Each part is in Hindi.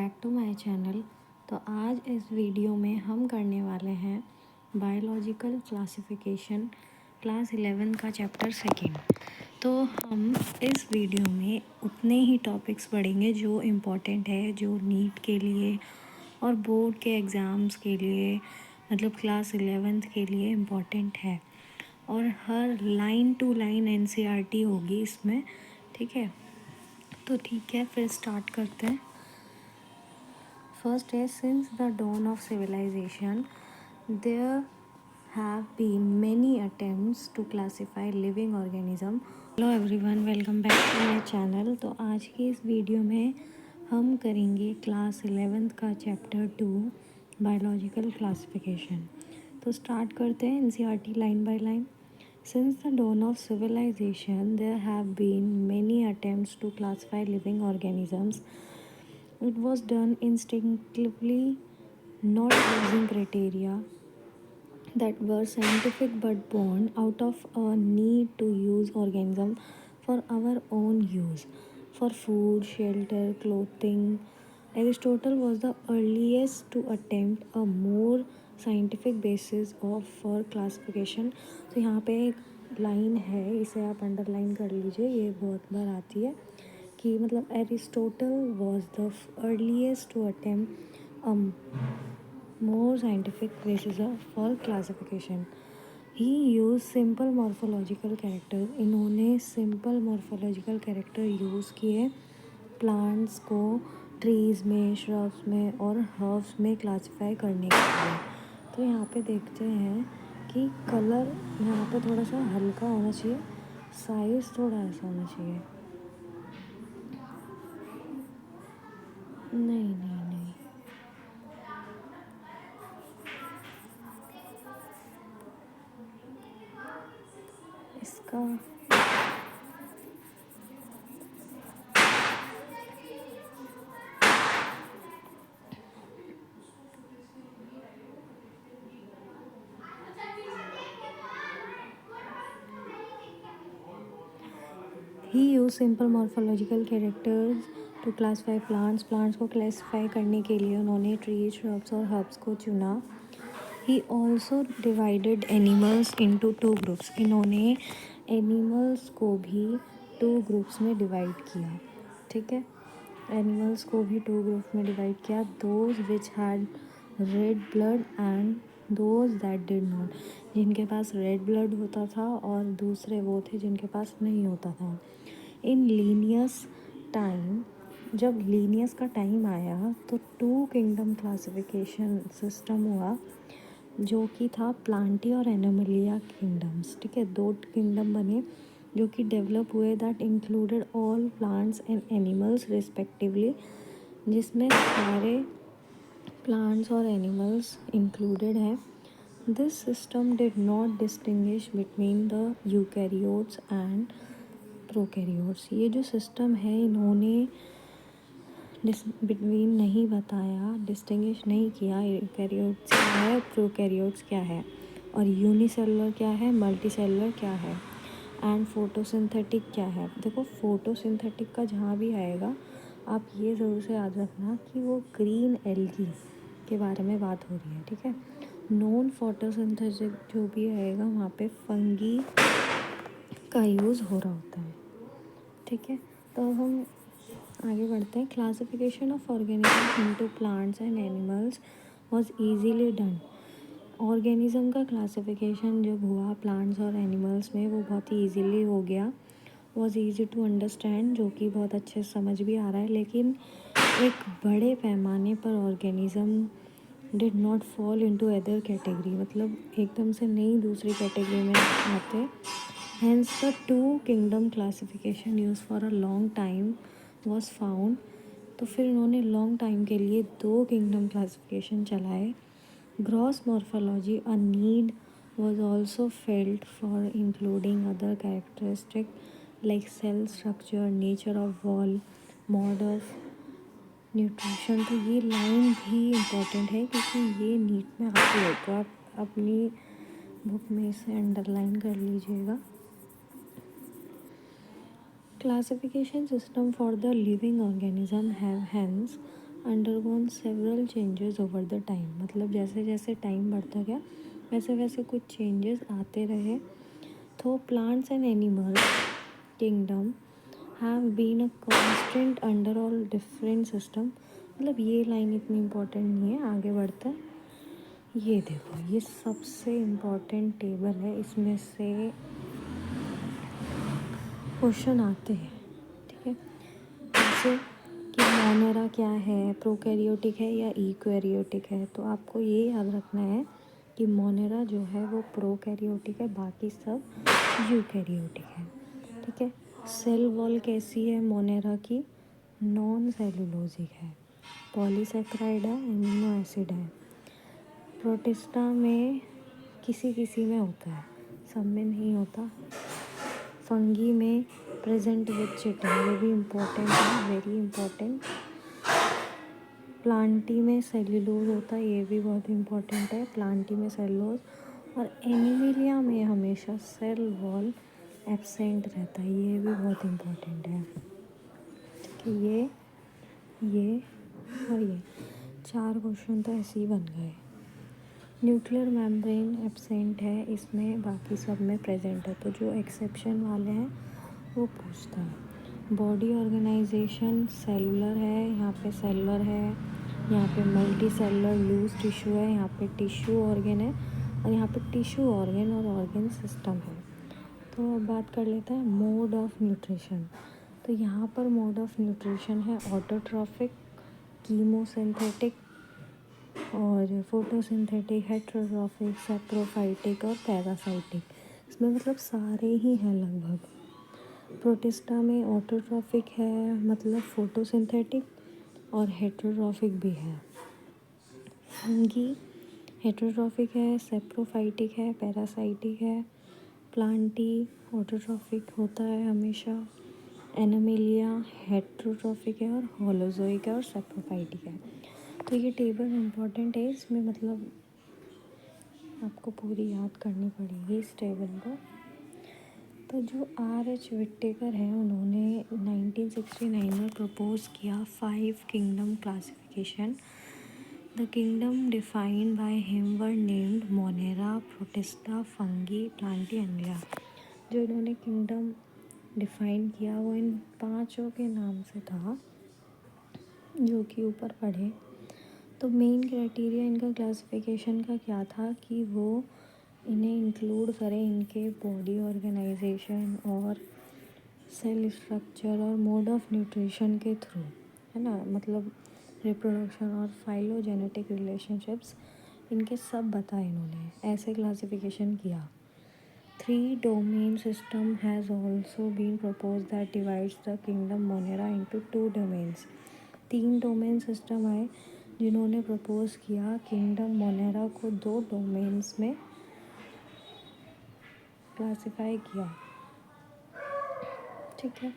Back to my channel. तो आज इस वीडियो में हम करने वाले हैं बायोलॉजिकल क्लासिफिकेशन क्लास 11 का चैप्टर सेकंड। तो हम इस वीडियो में उतने ही टॉपिक्स पढ़ेंगे जो इम्पोर्टेंट है, जो नीट के लिए और बोर्ड के एग्ज़ाम्स के लिए, मतलब क्लास 11th के लिए इम्पोर्टेंट है। और हर लाइन टू लाइन एनसीईआरटी होगी इसमें, ठीक है। तो ठीक है, फिर स्टार्ट करते हैं। First is, since the dawn of civilization, there have been many attempts to classify living organism. Hello everyone, welcome back to my channel। तो आज की इस वीडियो में हम करेंगे क्लास 11th का चैप्टर 2 बायोलॉजिकल क्लासिफिकेशन। तो स्टार्ट करते हैं NCERT line by line. Since the dawn of civilization, there have been many attempts to classify living organisms. It was done instinctively, not using criteria that were scientific but born out of a need to use organisms for our own use, for food, shelter, clothing. Aristotle was the earliest to attempt a more scientific basis of for classification. तो यहाँ पे एक लाइन है, इसे आप अंडरलाइन कर लीजिए, ये बहुत बार आती है कि मतलब Aristotle was the earliest to attempt more scientific basis for classification. He used simple morphological characters. इन्होंने simple morphological character यूज़ किए प्लांट्स को ट्रीज़ में, श्रब्स में और हर्ब्स में क्लासीफाई करने के लिए। तो यहाँ पे देखते हैं कि कलर यहाँ पे थोड़ा सा हल्का होना चाहिए, साइज़ थोड़ा ऐसा होना चाहिए। नहीं नहीं नहीं, इसका ही use simple morphological characters to classify plants को क्लासीफाई करने के लिए उन्होंने ट्रीज, श्रब्स और हर्ब्स को चुना। He also divided animals into 2 groups. इन्होंने एनिमल्स को भी 2 ग्रुप्स में डिवाइड किया, ठीक है। एनिमल्स को भी 2 ग्रुप्स में डिवाइड किया, those which had read blood and those that did not. जिनके पास रेड ब्लड होता था और दूसरे वो थे जिनके पास नहीं होता था। इन लीनियस टाइम, जब लीनियस का टाइम आया तो 2 किंगडम क्लासिफिकेशन सिस्टम हुआ, जो कि था प्लांटी और एनिमलिया किंगडम्स, ठीक है। 2 किंगडम बने जो कि डेवलप हुए, that included all plants and animals respectively, जिसमें सारे प्लांट्स और एनिमल्स इंक्लूडेड हैं। This system did not distinguish between the eukaryotes and prokaryotes. ये जो सिस्टम है इन्होंने बिटवीन नहीं बताया, डिस्टिंग्विश नहीं किया यूकैरियोट्स क्या है, प्रोकैरियोट्स क्या है, और यूनिसेलुलर क्या है, मल्टीसेलुलर क्या है, एंड फोटोसिंथेटिक क्या है। देखो फोटोसिंथेटिक का जहाँ भी आएगा आप ये ज़रूर से याद रखना कि वो ग्रीन एल्गी के बारे में बात हो रही है, ठीक है। नॉन फोटोसिंथेटिक जो भी आएगा वहाँ पे फंगी का यूज़ हो रहा होता है, ठीक है। तो हम आगे बढ़ते हैं। Classification of organism into plants and animals was easily done. Organism का क्लासिफिकेशन जब हुआ प्लांट्स और एनिमल्स में, वो बहुत ही ईजीली हो गया, वॉज ईजी टू अंडरस्टैंड, जो कि बहुत अच्छे से समझ भी आ रहा है। लेकिन एक बड़े पैमाने पर organism did not fall into other category, मतलब एकदम से नहीं दूसरी कैटेगरी में आते। Hence the 2 kingdom classification used for a long time was found। तो फिर इन्होंने लॉन्ग टाइम के लिए 2 किंगडम क्लासिफिकेशन चलाए। Gross morphology, a need was also felt for including other characteristics like cell structure, nature of wall, mode of nutrition। तो ये लाइन भी इम्पोर्टेंट है क्योंकि ये नीट में आती है, तो आप अपनी बुक में इसे अंडरलाइन कर लीजिएगा। Classification system for the living organism have hence undergone several changes over the time, मतलब जैसे जैसे टाइम बढ़ता गया वैसे वैसे कुछ चेंजेस आते रहे। तो plants and animals kingdom have been a constant under all different system. मतलब ये लाइन इतनी इम्पोर्टेंट नहीं है, आगे बढ़ते हैं। ये देखो, ये सबसे इम्पोर्टेंट टेबल है, इसमें से क्वेश्चन आते हैं, ठीक है। जैसे कि मोनेरा क्या है, प्रोकैरियोटिक है या यूकैरियोटिक है। तो आपको ये याद रखना है कि मोनेरा जो है वो प्रोकैरियोटिक है, बाकी सब यूकैरियोटिक है, ठीक है। सेल वॉल कैसी है मोनेरा की, नॉन सेलुलोजिक है, पॉलीसेक्राइड है, एमिनो एसिड है। प्रोटिस्टा में किसी किसी में होता है, सब में नहीं होता। फंगी में प्रेजेंट विद चिटिन, ये भी इम्पोर्टेंट है, वेरी इम्पोर्टेंट। प्लांटी में सेल्यूलोज होता है, ये भी बहुत इम्पोर्टेंट है, प्लांटी में सेल्यूलोज। और एनिमिलिया में हमेशा सेल वॉल एब्सेंट रहता है, ये भी बहुत इम्पोर्टेंट है कि ये और ये 4 क्वेश्चन तो ऐसे ही बन गए। न्यूक्लियर मेम्ब्रेन एब्सेंट है इसमें, बाकी सब में प्रेजेंट है, तो जो एक्सेप्शन वाले हैं वो पूछता है। बॉडी ऑर्गेनाइजेशन सेलुलर है, यहाँ पे सेलुलर है, यहाँ पे मल्टी सेलुलर लूज टिश्यू है, यहाँ पे टिश्यू ऑर्गन है, और यहाँ पे टिश्यू ऑर्गन और ऑर्गन सिस्टम है। तो अब बात कर लेते हैं मोड ऑफ न्यूट्रिशन। तो यहाँ पर मोड ऑफ न्यूट्रिशन है ऑटोट्रॉफिक, कीमोसिंथेटिक और फोटोसिंथेटिक, हेटेरोट्रॉफिक, सैप्रोफाइटिक और पैरासाइटिक। इसमें मतलब सारे ही हैं लगभग। प्रोटिस्टा में ऑटोट्रॉफिक है, मतलब फोटोसिंथेटिक और हेटेरोट्रॉफिक भी है। फंगी हेटेरोट्रॉफिक है, सैप्रोफाइटिक है, पैरासाइटिक है। प्लांटी ऑटोट्रॉफिक होता है हमेशा। एनिमिलिया हेटेरोट्रॉफिक है और होलोजोइक है और सैप्रोफाइटिक है। तो ये टेबल इम्पोर्टेंट है, इसमें मतलब आपको पूरी याद करनी पड़ेगी इस टेबल को। तो जो R.H. विट्टेकर हैं, उन्होंने 1969 में प्रपोज किया 5 kingdom classification. The kingdom defined by him were named Monera, protista, fungi, Plantae, Animalia. जो इन्होंने किंगडम डिफाइन किया वो इन 5 के नाम से था, जो कि ऊपर पढ़े। तो मेन क्राइटेरिया इनका क्लासिफिकेशन का क्या था कि वो इन्हें इंक्लूड करें इनके बॉडी ऑर्गेनाइजेशन और सेल स्ट्रक्चर और मोड ऑफ न्यूट्रिशन के थ्रू, है ना। मतलब रिप्रोडक्शन और फाइलोजेनेटिक रिलेशनशिप्स इनके सब बताए इन्होंने, ऐसे क्लासिफिकेशन किया। 3 domain system has also been propose that divides the kingdom monera into 2 domains. 3 domain system आए जिन्होंने प्रपोज किया किंगडम मोनेरा को 2 डोमेन्स में क्लासिफाई किया, ठीक है।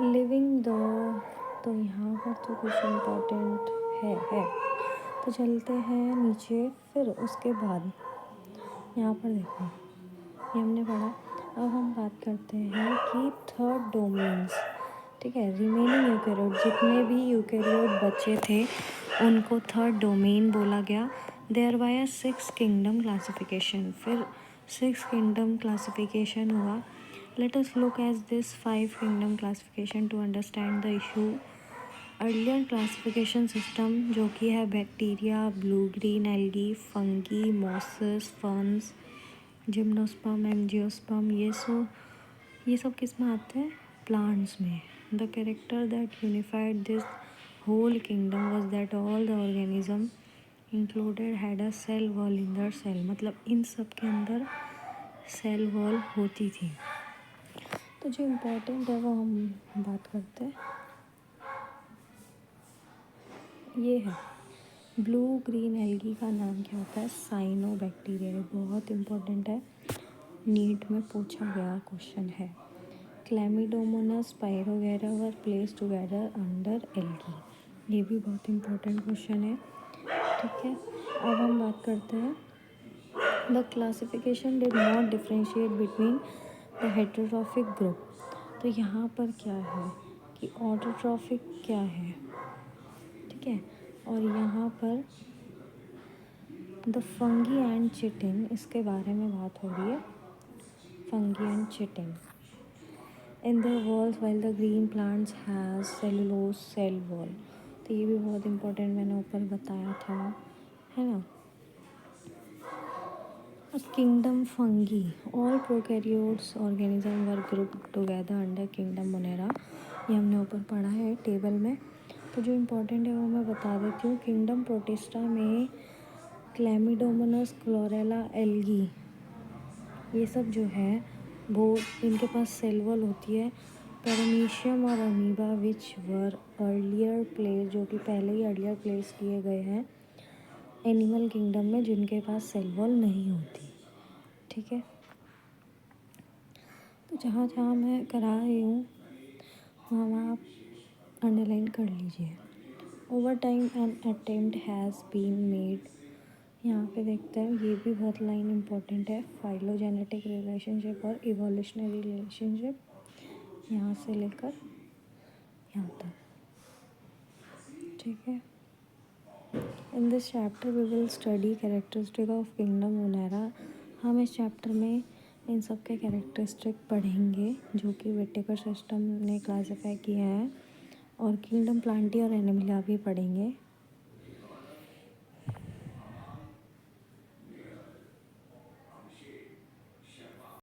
लिविंग द, तो यहाँ पर तो कुछ इम्पोर्टेंट है। तो चलते हैं नीचे, फिर उसके बाद यहाँ पर देखो, ये हमने पढ़ा। अब हम बात करते हैं कि 3rd डोमेन्स, ठीक है। रिमेनिंग यूकैरियोट, जितने भी यूकैरियोट बचे थे उनको 3rd डोमेन बोला गया। Thereby a 6 kingdom classification, फिर 6 किंगडम क्लासिफिकेशन हुआ। Let us look as this 5 kingdom classification to understand the issue. Earlier classification system जो कि है bacteria, blue green algae, fungi, mosses, ferns, gymnosperm, angiosperm, ये सब किस में आते हैं, प्लांट्स में। The character that unified this whole kingdom was that all the organism included had a cell wall in their cell, मतलब इन सब के अंदर सेल वॉल होती थी। तो जो इम्पोर्टेंट है वो हम बात करते हैं, ये है ब्लू ग्रीन एल्गी का नाम क्या होता है, साइनोबैक्टीरिया। बहुत इम्पोर्टेंट है, नीट में पूछा गया क्वेश्चन है। क्लैमिडोमोनास पायरोगैरा वर प्लेस टुगेदर अंडर एल्गी, ये भी बहुत इम्पोर्टेंट क्वेश्चन है, ठीक है। अब हम बात करते हैं the classification did not differentiate between the heterotrophic group. तो यहाँ पर क्या है कि ऑटोट्रॉफिक क्या है, ठीक ठीक है। और यहाँ पर द फंगी एंड चिटिन, इसके बारे में बात हो रही है, fungi and chitin. In the walls while the green plants has cellulose cell wall, तो ये भी बहुत इंपॉर्टेंट मैंने ऊपर बताया था, है ना। Kingdom fungi, all prokaryotes organism were grouped together under kingdom monera, ये हमने ऊपर पढ़ा है टेबल में। तो जो इम्पोर्टेंट है वो मैं बता देती हूँ। किंगडम प्रोटिस्टा में क्लैमिडोमोनास, क्लोरेला, एल्गी, ये सब जो है वो इनके पास सेल वॉल होती है। पैरामीशियम और अमीबा विच वर अर्लियर प्लेस, जो कि पहले ही अर्लियर प्लेस किए गए हैं एनिमल किंगडम में, जिनके पास सेल वॉल नहीं होती, ठीक है। तो जहाँ जहाँ मैं करा रही हूँ वहाँ आप अंडरलाइन कर लीजिए। Over time an attempt has been made, यहाँ पे देखते हैं, ये भी बहुत लाइन इम्पोर्टेंट है। फाइलोजेनेटिक रिलेशनशिप और इवोल्यूशनरी रिलेशनशिप, यहाँ से लेकर यहाँ तक, ठीक है। In this chapter we will study characteristic of kingdom monera, हम इस चैप्टर में इन सब के कैरेक्टरिस्टिक पढ़ेंगे जो कि व्हिटेकर सिस्टम ने क्लासीफाई किया है, और किंगडम प्लांटी और एनिमलिया भी पढ़ेंगे।